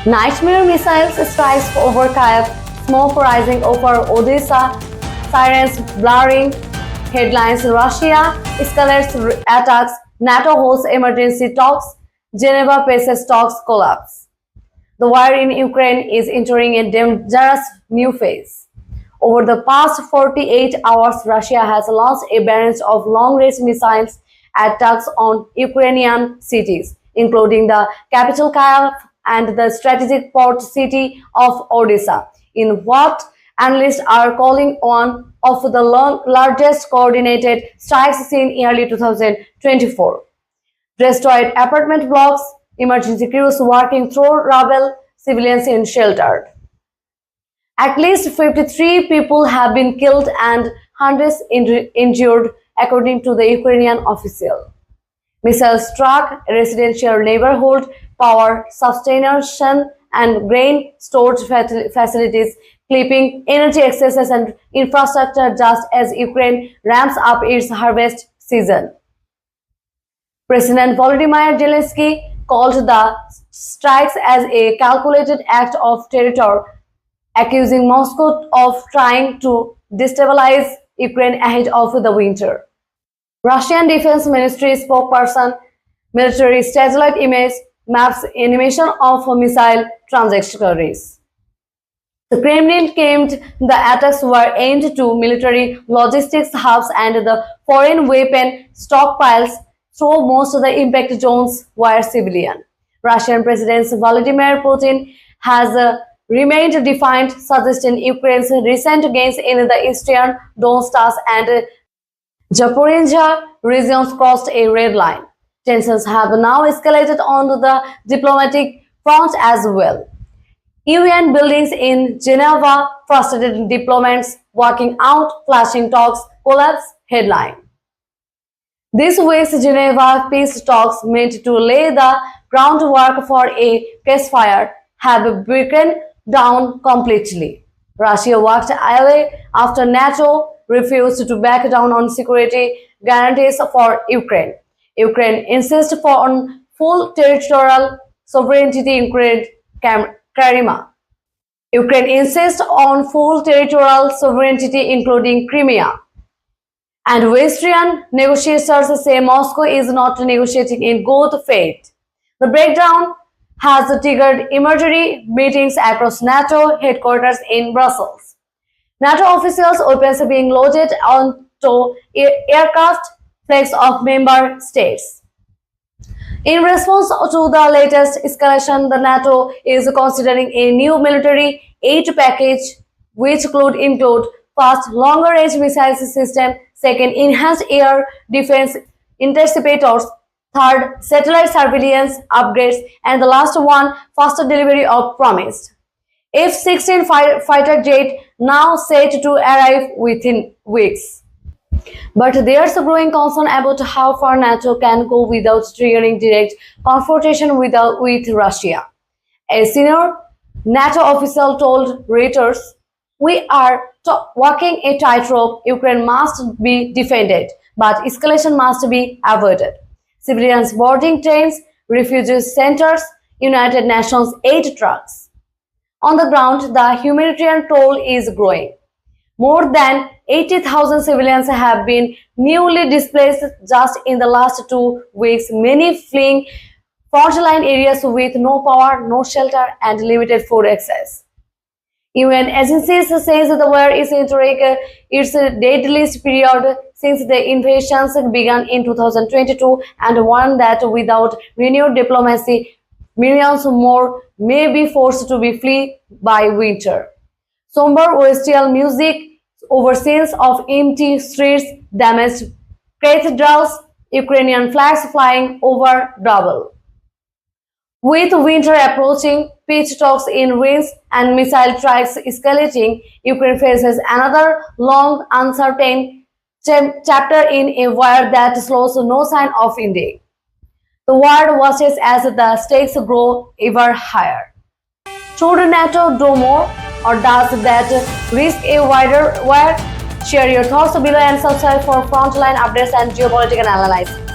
Nightmare missiles strikes over Kyiv, smoke rising over Odesa, sirens blaring, headlines Russia escalates attacks, NATO holds emergency talks, Geneva faces talks collapse. The war in Ukraine is entering a dangerous new phase. Over the past 48 hours, Russia has launched a barrage of long-range missiles attacks on Ukrainian cities, including the capital Kyiv and the strategic port city of Odesa, in what analysts are calling one of the largest coordinated strikes seen in early 2024. Destroyed apartment blocks, emergency crews working through rubble, civilians in sheltered. At least 53 people have been killed and hundreds injured, according to the Ukrainian official. Missiles struck residential neighborhood, power substation, and grain storage facilities, clipping energy accesses and infrastructure just as Ukraine ramps up its harvest season. President Volodymyr Zelensky called the strikes as a calculated act of terror, accusing Moscow of trying to destabilize Ukraine ahead of the winter. Russian Defense Ministry spokesperson, military satellite image maps animation of missile trajectories. The Kremlin claimed the attacks were aimed to military logistics hubs and the foreign weapon stockpiles, though most of the impact zones were civilian. Russian President Vladimir Putin has remained defiant, suggesting Ukraine's recent gains in the eastern Donbass and Zaporizhzhia regions crossed a red line. Tensions have now escalated on the diplomatic front as well. UN buildings in Geneva frustrated diplomats walking out, flashing talks collapse headline. This week's Geneva peace talks meant to lay the groundwork for a ceasefire have broken down completely. Russia walked away after NATO refused to back down on security guarantees for Ukraine. Ukraine insists on full territorial sovereignty including Crimea. Ukraine insists on full territorial sovereignty including Crimea. And Western negotiators say Moscow is not negotiating in good faith. The breakdown has triggered emergency meetings across NATO headquarters in Brussels. NATO officials' weapons being loaded onto aircraft flags of member states. In response to the latest escalation, the NATO is considering a new military aid package, which could include first, longer-range missile system, second, enhanced air defense interceptors, third, satellite surveillance upgrades, and the last one, faster delivery of promised F-16 fighter jet, now set to arrive within weeks. But there's a growing concern about how far NATO can go without triggering direct confrontation with Russia. A senior NATO official told Reuters, "We are walking a tightrope. Ukraine must be defended, but escalation must be avoided. Civilians boarding trains, refugee centers, United Nations aid trucks." On the ground, the humanitarian toll is growing. More than 80,000 civilians have been newly displaced just in the last 2 weeks, many fleeing frontline areas with no power, no shelter, and limited food access. UN agencies say the war is entering its deadliest period since the invasions began in 2022 and warn that without renewed diplomacy, millions more may be forced to flee by winter. Somber Western music over scenes of empty streets, damaged cathedrals, Ukrainian flags flying over rubble. With winter approaching, peace talks in ruins and missile strikes escalating, Ukraine faces another long, uncertain chapter in a war that shows no sign of ending. The war watches as the stakes grow ever higher. Should NATO do more, or does that risk a wider war? Share your thoughts below and subscribe for frontline updates and geopolitical analysis.